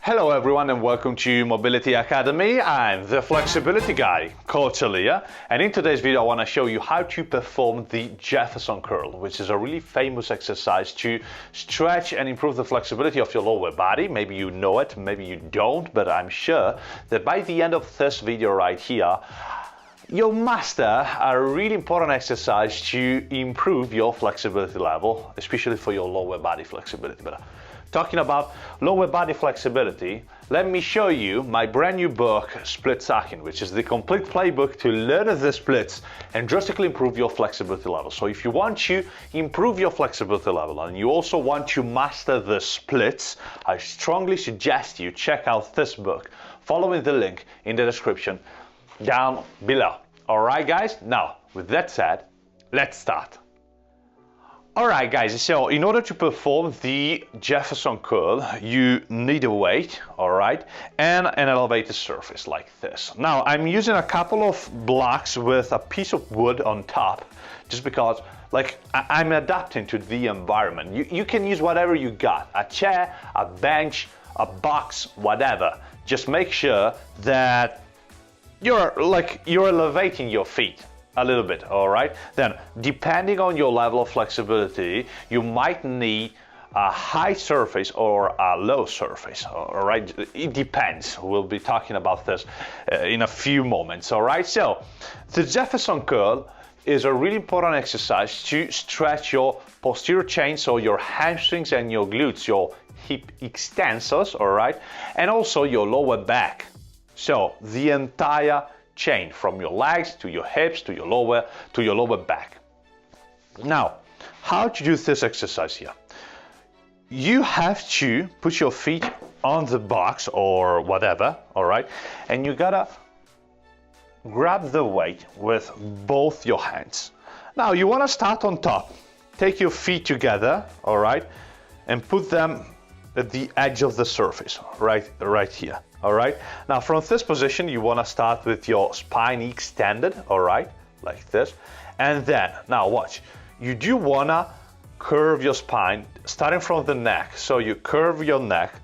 Hello everyone and welcome to Mobility Academy. I'm the flexibility guy, Coach Elia, and in today's video I want to show you how to perform the Jefferson Curl, which is a really famous exercise to stretch and improve the flexibility of your lower body. Maybe you know it, maybe you don't, but I'm sure that by the end of this video right here, you'll master a really important exercise to improve your flexibility level, especially for your lower body flexibility. But talking about lower body flexibility, let me show you my brand new book, Split Sacking, which is the complete playbook to learn the splits and drastically improve your flexibility level. So if you want to improve your flexibility level and you also want to master the splits, I strongly suggest you check out this book, following the link in the description down below. All right, guys? Now, with that said, let's start. Alright guys, so in order to perform the Jefferson Curl, you need a weight, alright, and an elevated surface like this. Now, I'm using a couple of blocks with a piece of wood on top, just because, I'm adapting to the environment. You can use whatever you got, a chair, a bench, a box, whatever. Just make sure that you're elevating your feet a little bit, all right? Then, depending on your level of flexibility, you might need a high surface or a low surface, all right? It depends. We'll be talking about this in a few moments, all right? So, the Jefferson Curl is a really important exercise to stretch your posterior chain, so your hamstrings and your glutes, your hip extensors, all right? And also your lower back. So, the entire chain from your legs to your hips to your lower back. Now, how to do this exercise here? You have to put your feet on the box or whatever, all right? And you gotta grab the weight with both your hands. Now, you wanna start on top. Take your feet together, all right? And put them at the edge of the surface, right here. All right, now from this position, you want to start with your spine extended, all right, like this. And then, now watch, you do want to curve your spine, starting from the neck. So you curve your neck,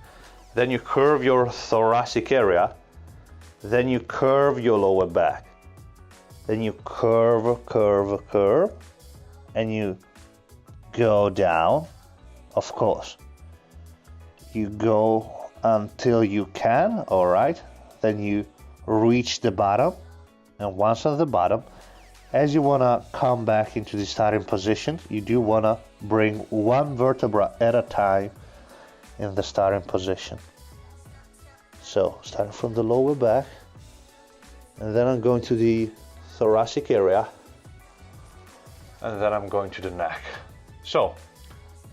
then you curve your thoracic area, then you curve your lower back. Then you curve, and you go down, of course. You go until you can, all right? Then you reach the bottom, and once on the bottom, as you wanna come back into the starting position, you do wanna bring one vertebra at a time in the starting position. So, starting from the lower back, and then I'm going to the thoracic area, and then I'm going to the neck. So,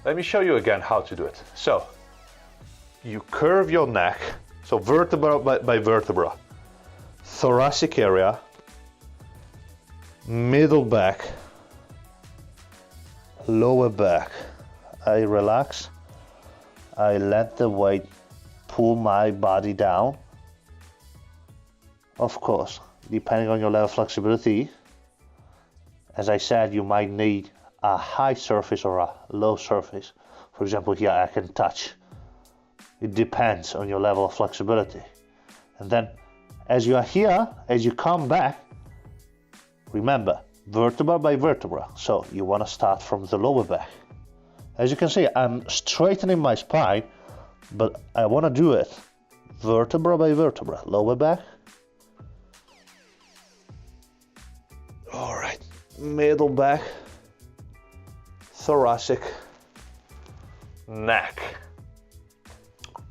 let me show you again how to do it. So, you curve your neck, so vertebra by vertebra, thoracic area, middle back, lower back. I relax, I let the weight pull my body down. Of course, depending on your level of flexibility, as I said, you might need a high surface or a low surface. For example, here I can touch. It depends on your level of flexibility. And then as you are here, as you come back, remember, vertebra by vertebra. So you want to start from the lower back. As you can see, I'm straightening my spine, but I want to do it vertebra by vertebra. Lower back. All right, middle back, thoracic, neck.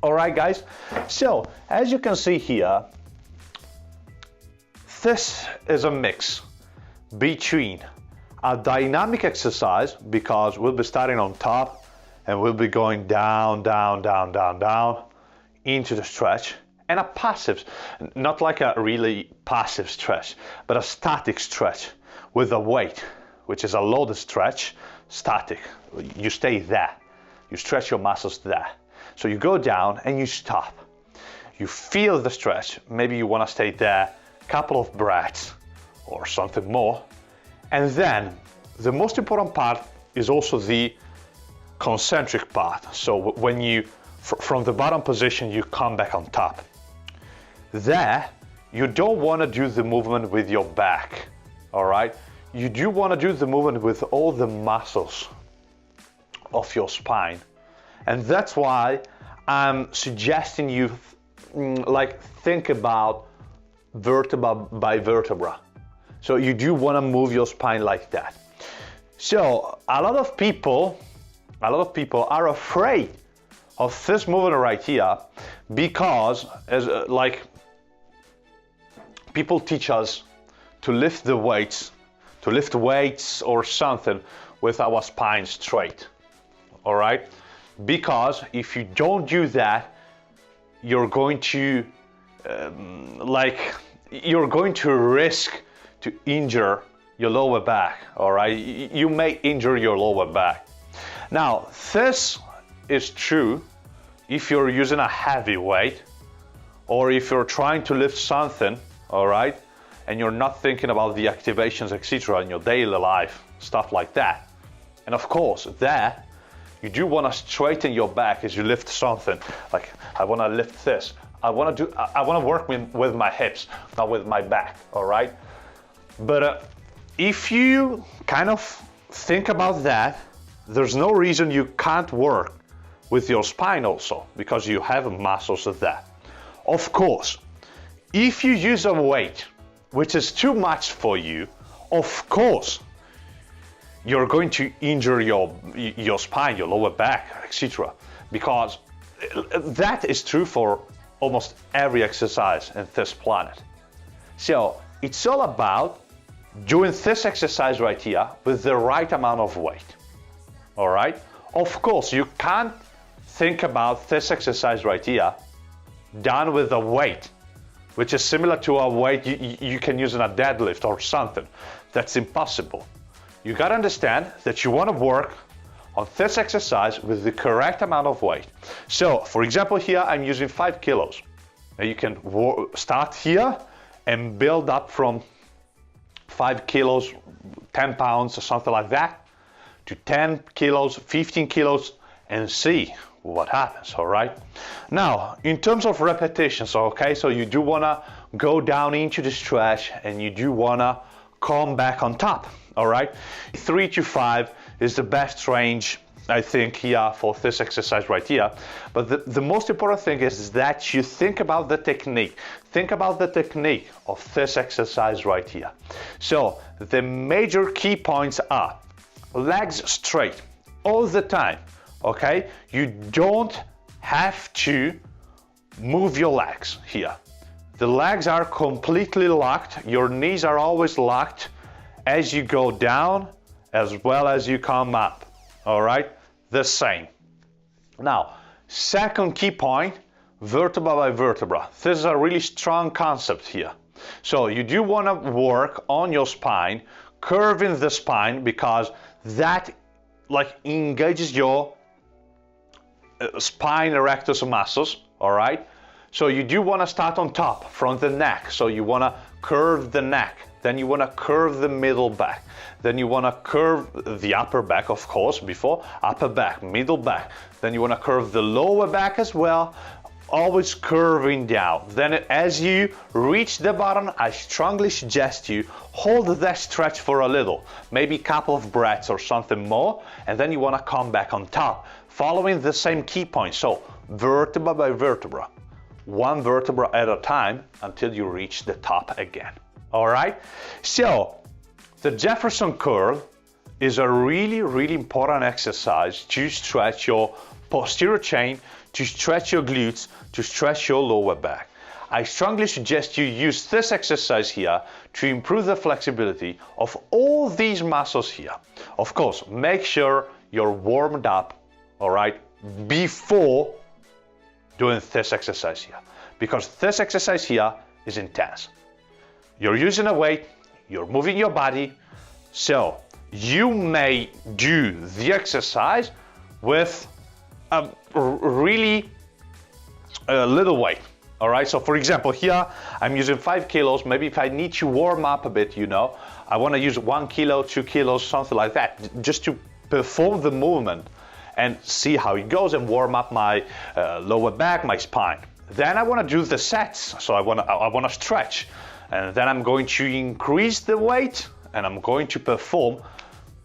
All right, guys, so as you can see here, this is a mix between a dynamic exercise, because we'll be starting on top and we'll be going down into the stretch, and a passive, not like a really passive stretch, but a static stretch with a weight, which is a loaded stretch, static. You stay there, you stretch your muscles there. So you go down and you stop. You feel the stretch. Maybe you want to stay there a couple of breaths or something more. And then the most important part is also the concentric part. So when you from the bottom position, you come back on top. There, you don't want to do the movement with your back, all right? You do want to do the movement with all the muscles of your spine. And that's why I'm suggesting you think about vertebra by vertebra. So you do want to move your spine like that. So a lot of people are afraid of this movement right here because people teach us to lift weights or something with our spine straight, all right? Because if you don't do that, you're going to risk to injure your lower back, all right? You may injure your lower back. Now, this is true if you're using a heavy weight or if you're trying to lift something, all right, and you're not thinking about the activations, etc., in your daily life, stuff like that. And of course, there, you do want to straighten your back as you lift something. Like, I want to lift this. I want to work with my hips, not with my back, all right? But if you kind of think about that, there's no reason you can't work with your spine also, because you have muscles of that. Of course, if you use a weight which is too much for you, of course, you're going to injure your spine, your lower back, etc. Because that is true for almost every exercise in this planet. So it's all about doing this exercise right here with the right amount of weight, all right? Of course, you can't think about this exercise right here done with a weight, which is similar to a weight you can use in a deadlift or something. That's impossible. You gotta understand that you wanna work on this exercise with the correct amount of weight. So, for example, here I'm using 5 kilos. Now you can start here and build up from 5 kilos, 10 pounds or something like that, to 10 kilos, 15 kilos, and see what happens, all right? Now, in terms of repetitions, okay, so you do wanna go down into the stretch and you do wanna come back on top, all right? 3 to 5 is the best range, I think, here for this exercise right here. But the most important thing is that you think about the technique. Think about the technique of this exercise right here. So the major key points are legs straight all the time, okay? You don't have to move your legs here. The legs are completely locked. Your knees are always locked as you go down as well as you come up, all right? The same. Now, second key point, vertebra by vertebra. This is a really strong concept here. So you do want to work on your spine, curving the spine, because that engages your spine erectus muscles, all right? So you do want to start on top from the neck. So you want to curve the neck. Then you want to curve the middle back. Then you want to curve the upper back, of course, before upper back, middle back. Then you want to curve the lower back as well, always curving down. Then as you reach the bottom, I strongly suggest you hold that stretch for a little, maybe a couple of breaths or something more, and then you want to come back on top, following the same key points. So vertebra by vertebra, one vertebra at a time until you reach the top again. All right? So the Jefferson Curl is a really, really important exercise to stretch your posterior chain, to stretch your glutes, to stretch your lower back. I strongly suggest you use this exercise here to improve the flexibility of all these muscles here. Of course, make sure you're warmed up, all right, before doing this exercise here, because this exercise here is intense. You're using a weight, you're moving your body, so you may do the exercise with a really little weight, all right? So for example, here I'm using 5 kilos. Maybe if I need to warm up a bit, I want to use 1 kilo, 2 kilos, something like that, just to perform the movement and see how it goes and warm up my lower back, my spine. Then I want to do the sets, so I want to stretch, and then I'm going to increase the weight, and I'm going to perform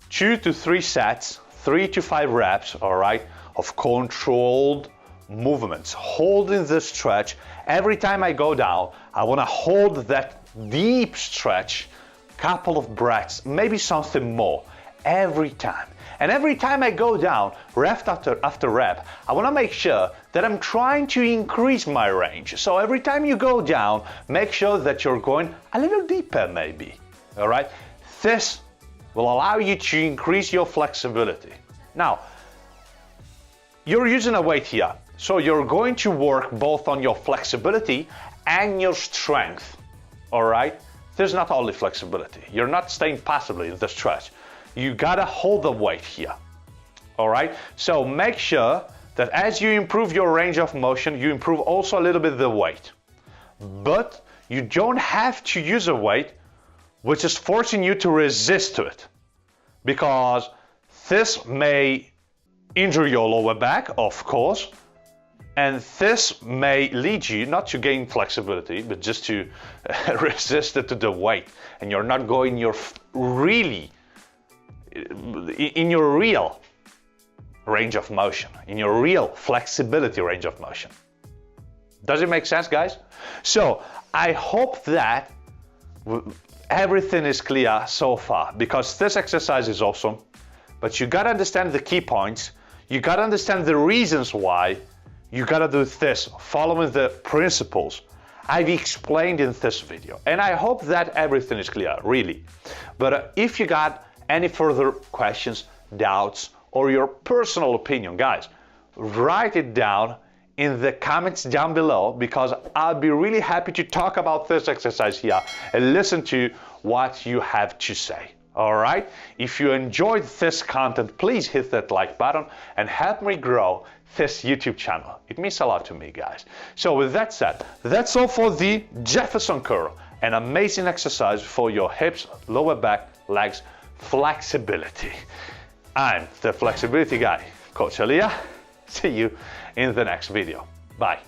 2 to 3 sets, 3 to 5 reps, all right, of controlled movements, holding the stretch. Every time I go down, I want to hold that deep stretch, couple of breaths, maybe something more, every time. And every time I go down, rep after rep, I want to make sure that I'm trying to increase my range. So every time you go down, make sure that you're going a little deeper maybe, all right? This will allow you to increase your flexibility. Now, you're using a weight here, so you're going to work both on your flexibility and your strength, all right? There's not only flexibility. You're not staying passively in the stretch. You gotta hold the weight here, all right? So make sure that as you improve your range of motion, you improve also a little bit the weight. But you don't have to use a weight which is forcing you to resist to it, because this may injure your lower back, of course, and this may lead you not to gain flexibility, but just to resist it to the weight, and you're not going in your real range of motion, in your real flexibility range of motion. Does it make sense, guys? So I hope that everything is clear so far, because this exercise is awesome, but you gotta understand the key points, you gotta understand the reasons why, you gotta do this, following the principles I've explained in this video. And I hope that everything is clear, really. But if you got any further questions, doubts, or your personal opinion, guys, write it down in the comments down below, because I'll be really happy to talk about this exercise here and listen to what you have to say. All right? If you enjoyed this content, please hit that like button and help me grow this YouTube channel. It means a lot to me, guys. So with that said, that's all for the Jefferson Curl, an amazing exercise for your hips, lower back, legs, flexibility. I'm the flexibility guy, Coach Elia. See you in the next video. Bye.